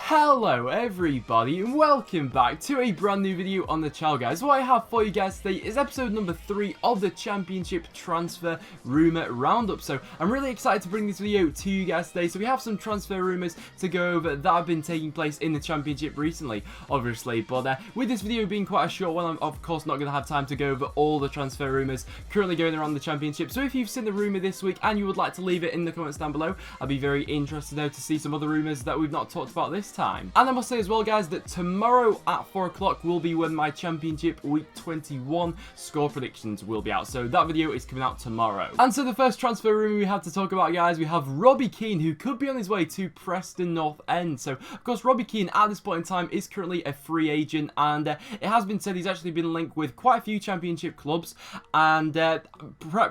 Hello everybody and welcome back to a brand new video on the channel, guys. What I have for you guys today is episode number 3 of the Championship Transfer Rumour Roundup. So I'm really excited to bring this video to you guys today. So we have some transfer rumours to go over that have been taking place in the Championship recently, obviously. But with this video being quite a short one, I'm of course not going to have time to go over all the transfer rumours currently going around the Championship. So if you've seen the rumour this week and you would like to leave it in the comments down below, I'd be very interested now to see some other rumours that we've not talked about this time. And I must say as well, guys, that tomorrow at 4 o'clock will be when my Championship Week 21 score predictions will be out. So that video is coming out tomorrow. And so the first transfer rumour we have to talk about, guys, we have Robbie Keane, who could be on his way to Preston North End. So, of course, Robbie Keane at this point in time is currently a free agent, and it has been said he's actually been linked with quite a few Championship clubs, and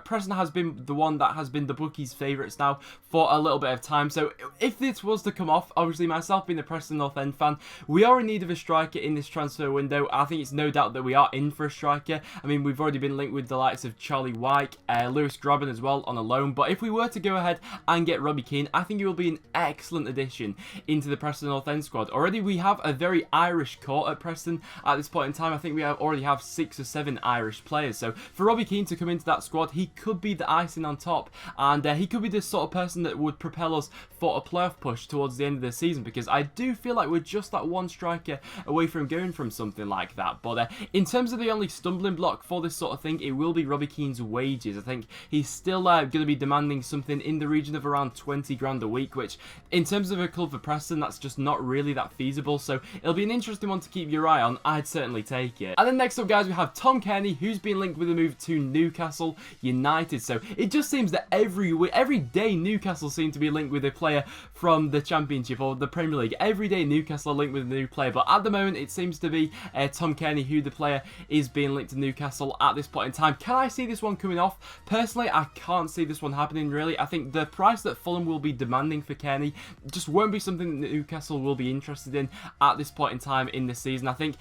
Preston has been the one that has been the bookies' favourites now for a little bit of time. So if this was to come off, obviously myself being the Preston North End fan, we are in need of a striker in this transfer window. I think it's no doubt that we are in for a striker. I mean, we've already been linked with the likes of Charlie Wyke, Lewis Grabban as well on a loan, but if we were to go ahead and get Robbie Keane, I think he will be an excellent addition into the Preston North End squad. Already we have a very Irish core at Preston at this point in time. I think we already have 6 or 7 Irish players, so for Robbie Keane to come into that squad, he could be the icing on top, and he could be the sort of person that would propel us for a playoff push towards the end of the season, because I do feel like we're just that one striker away from going from something like that. But in terms of the only stumbling block for this sort of thing, it will be Robbie Keane's wages. I think he's still going to be demanding something in the region of around 20 grand a week, which in terms of a club for Preston, that's just not really that feasible. So it'll be an interesting one to keep your eye on. I'd certainly take it. And then next up, guys, we have Tom Cairney, who's been linked with a move to Newcastle United. So it just seems that every day Newcastle seem to be linked with a player from the Championship or the Premier League. Every day Newcastle are linked with a new player, but at the moment it seems to be Tom Cairney who the player is being linked to Newcastle at this point in time. Can I see this one coming off? Personally, I can't see this one happening, really. I think the price that Fulham will be demanding for Cairney just won't be something that Newcastle will be interested in at this point in time in the season. I think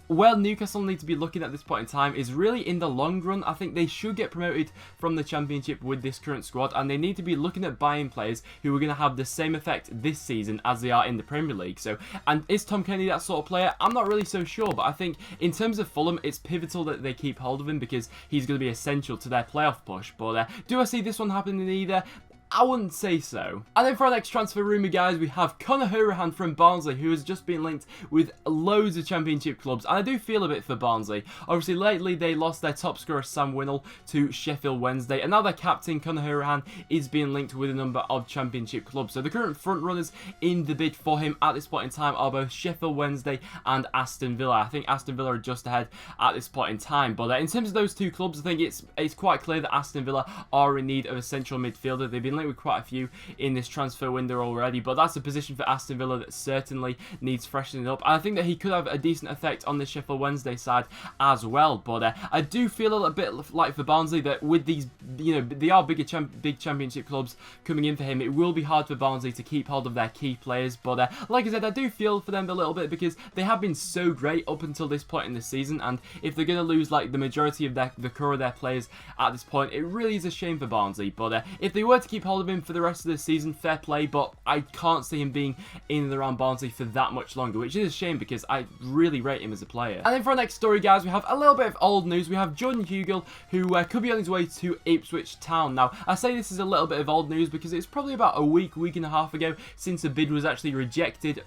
where Newcastle need to be looking at this point in time is really in the long run. I think they should get promoted from the Championship with this current squad, and they need to be looking at buying players who are going to have the same effect this season as they are in the Premier League. So, and is Tom Cairney that sort of player? I'm not really so sure, but I think in terms of Fulham, it's pivotal that they keep hold of him because he's going to be essential to their playoff push. But do I see this one happening either? I wouldn't say so. And then for our next transfer rumour, guys, we have CAIRNEY HOURIHANE from Barnsley, who has just been linked with loads of Championship clubs. And I do feel a bit for Barnsley. Obviously, lately they lost their top scorer, Sam Winnall, to Sheffield Wednesday. And now their captain, CAIRNEY HOURIHANE, is being linked with a number of Championship clubs. So the current front runners in the bid for him at this point in time are both Sheffield Wednesday and Aston Villa. I think Aston Villa are just ahead at this point in time. But in terms of those two clubs, I think it's quite clear that Aston Villa are in need of a central midfielder. They've been linked with quite a few in this transfer window already, but that's a position for Aston Villa that certainly needs freshening up. And I think that he could have a decent effect on the Sheffield Wednesday side as well. But I do feel a little bit like for Barnsley that with these, they are big Championship clubs coming in for him, it will be hard for Barnsley to keep hold of their key players. But like I said, I do feel for them a little bit because they have been so great up until this point in the season, and if they're going to lose like the majority of the core of their players at this point, it really is a shame for Barnsley. But if they were to keep hold of him for the rest of the season, fair play, but I can't see him being in and around Barnsley for that much longer, which is a shame because I really rate him as a player. And then for our next story, guys, we have a little bit of old news. We have Jordan Hugill, who could be on his way to Ipswich Town. Now, I say this is a little bit of old news because it's probably about a week and a half ago since the bid was actually rejected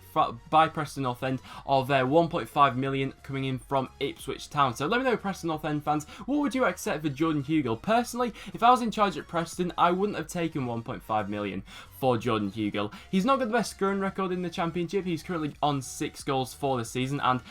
by Preston North End of 1.5 million coming in from Ipswich Town. So let me know, Preston North End fans, what would you accept for Jordan Hugill? Personally, if I was in charge at Preston, I wouldn't have taken 1.5 million for Jordan Hugill. He's not got the best scoring record in the Championship. He's currently on 6 goals for the season, and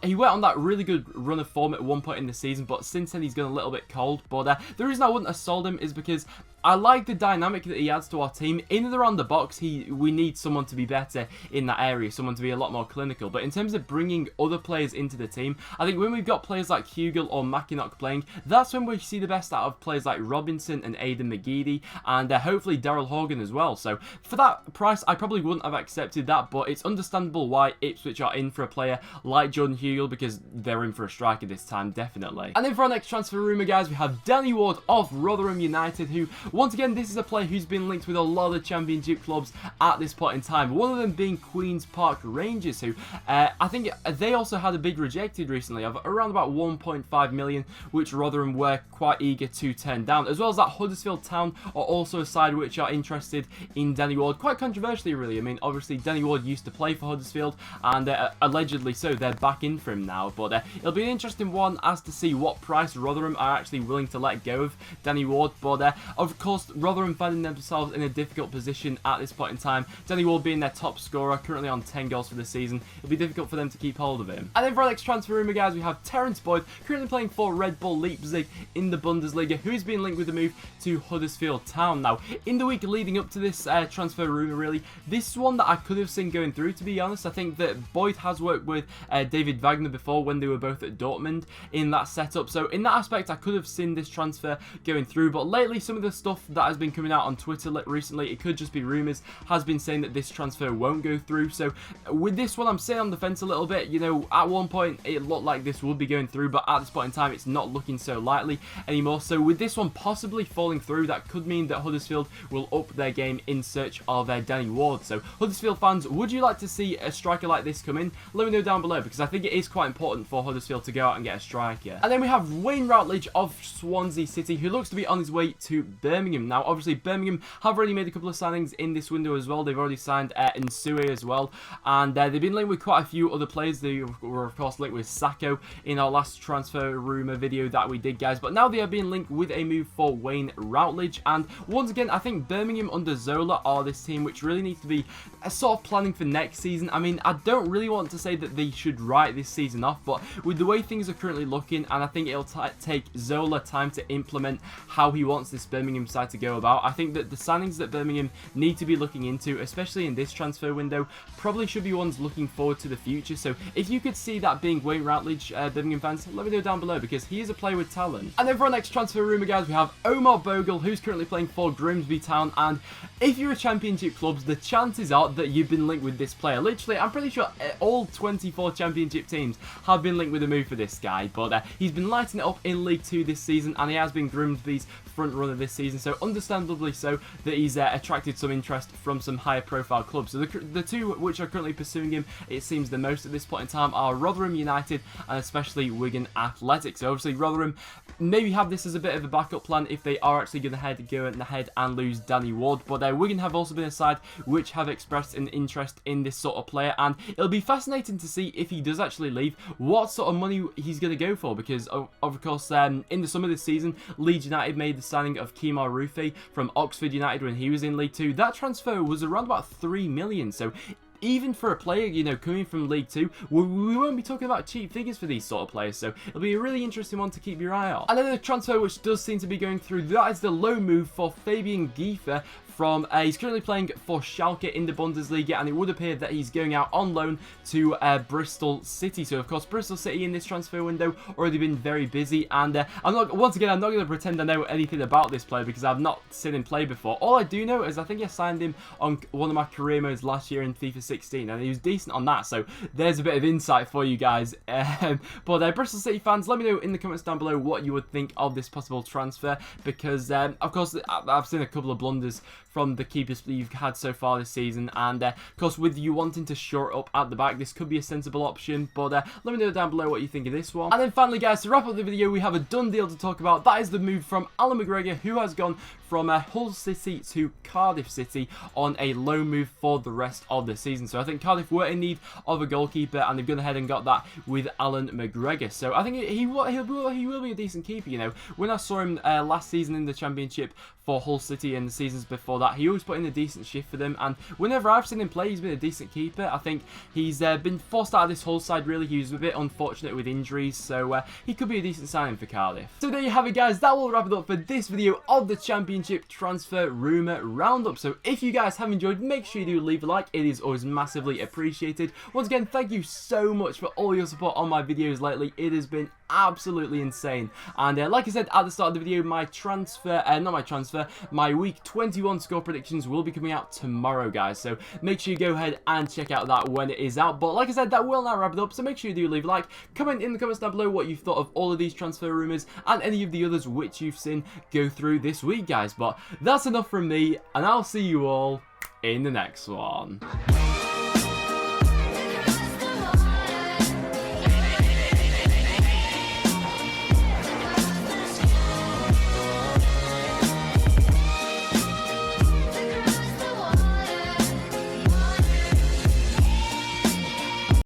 he went on that really good run of form at one point in the season, but since then he's gone a little bit cold. But the reason I wouldn't have sold him is because I like the dynamic that he adds to our team. In and around the box, we need someone to be better in that area, someone to be a lot more clinical. But in terms of bringing other players into the team, I think when we've got players like Hugill or Mackinock playing, that's when we see the best out of players like Robinson and Aidan McGeady, and hopefully Daryl Horgan as well. So for that price, I probably wouldn't have accepted that, but it's understandable why Ipswich are in for a player like Jordan Hugill, because they're in for a striker this time, definitely. And then for our next transfer rumour, guys, we have Danny Ward of Rotherham United, who once again, this is a player who's been linked with a lot of Championship clubs at this point in time. One of them being Queen's Park Rangers, who I think they also had a big rejected recently of around about 1.5 million, which Rotherham were quite eager to turn down. As well as that, Huddersfield Town are also a side which are interested in Danny Ward, quite controversially really. I mean, obviously Danny Ward used to play for Huddersfield, and allegedly so they're back in for him now, but it'll be an interesting one as to see what price Rotherham are actually willing to let go of Danny Ward. But of course, Rotherham finding themselves in a difficult position at this point in time. Danny Ward being their top scorer, currently on 10 goals for the season. It'll be difficult for them to keep hold of him. And then for our next transfer rumour, guys, we have Terrence Boyd, currently playing for Red Bull Leipzig in the Bundesliga, who's been linked with a move to Huddersfield Town. Now, in the week leading up to this transfer rumour, really, this is one that I could have seen going through, to be honest. I think that Boyd has worked with David Wagner before when they were both at Dortmund in that setup. So in that aspect, I could have seen this transfer going through. But lately, some of the stuff that has been coming out on Twitter recently, it could just be rumours, has been saying that this transfer won't go through. So with this one, I'm sitting on the fence a little bit. You know, at one point, it looked like this would be going through, but at this point in time, it's not looking so likely anymore. So with this one possibly falling through, that could mean that Huddersfield will up their game in search of Danny Ward. So Huddersfield fans, would you like to see a striker like this come in? Let me know down below, because I think it is quite important for Huddersfield to go out and get a striker. And then we have Wayne Rutledge of Swansea City, who looks to be on his way to Birmingham. Now, obviously, Birmingham have already made a couple of signings in this window as well. They've already signed Nsue as well, and they've been linked with quite a few other players. They were, of course, linked with Sacco in our last transfer rumour video that we did, guys. But now they are being linked with a move for Wayne Rutledge. And once again, I think Birmingham under Zola are this team which really needs to be sort of planning for next season. I mean, I don't really want to say that they should write this season off, but with the way things are currently looking, and I think it'll take Zola time to implement how he wants this Birmingham side to go about, I think that the signings that Birmingham need to be looking into, especially in this transfer window, probably should be ones looking forward to the future. So if you could see that being Wayne Rutledge, Birmingham fans, let me know down below, because he is a player with talent. And then for our next transfer rumour, guys, we have Omar Bogle, who's currently playing for Grimsby Town. And if you're a Championship clubs, the chances are that you've been linked with this player. Literally, I'm pretty sure all 24 Championship teams have been linked with a move for this guy, but he's been lighting it up in League 2 this season, and he has been Grimsby's front runner this season, so understandably so that he's attracted some interest from some higher profile clubs. So the two which are currently pursuing him, it seems the most at this point in time, are Rotherham United and especially Wigan Athletic. So obviously Rotherham maybe have this as a bit of a backup plan if they are actually going to go ahead and lose Danny Ward, but Wigan have also been a side which have expressed an interest in this sort of player, and it'll be fascinating to see if he does actually leave, what sort of money he's going to go for, because of course in the summer this season, Leeds United made the signing of Kemar Rufi from Oxford United when he was in League 2. That transfer was around about 3 million, so even for a player, you know, coming from League 2, we won't be talking about cheap figures for these sort of players, so it'll be a really interesting one to keep your eye on. And then the transfer which does seem to be going through, that is the loan move for Fabian Geetha from, he's currently playing for Schalke in the Bundesliga, and it would appear that he's going out on loan to Bristol City. So of course, Bristol City in this transfer window already been very busy, and I'm not going to pretend I know anything about this player because I've not seen him play before. All I do know is I think I signed him on one of my career modes last year in FIFA 16, and he was decent on that, so there's a bit of insight for you guys. But Bristol City fans, let me know in the comments down below what you would think of this possible transfer, because of course I've seen a couple of blunders from the keepers that you've had so far this season, and of course with you wanting to shore it up at the back, this could be a sensible option, but let me know down below what you think of this one. And then finally, guys, to wrap up the video, we have a done deal to talk about. That is the move from Alan McGregor, who has gone from Hull City to Cardiff City on a loan move for the rest of the season. So I think Cardiff were in need of a goalkeeper, and they've gone ahead and got that with Alan McGregor. So I think he will be a decent keeper. You know, when I saw him last season in the Championship for Hull City and the seasons before that, he always put in a decent shift for them, and whenever I've seen him play, he's been a decent keeper. I think he's been forced out of this Hull side, really. He was a bit unfortunate with injuries, so he could be a decent signing for Cardiff. So there you have it, guys. That will wrap it up for this video of the Championship transfer rumour roundup. So if you guys have enjoyed, make sure you do leave a like. It is always massively appreciated. Once again, thank you so much for all your support on my videos lately. It has been absolutely insane, and like I said at the start of the video, my week 21 squad score predictions will be coming out tomorrow, guys. So make sure you go ahead and check out that when it is out. But like I said, that will now wrap it up. So make sure you do leave a like, comment in the comments down below what you've thought of all of these transfer rumours and any of the others which you've seen go through this week, guys. But that's enough from me, and I'll see you all in the next one.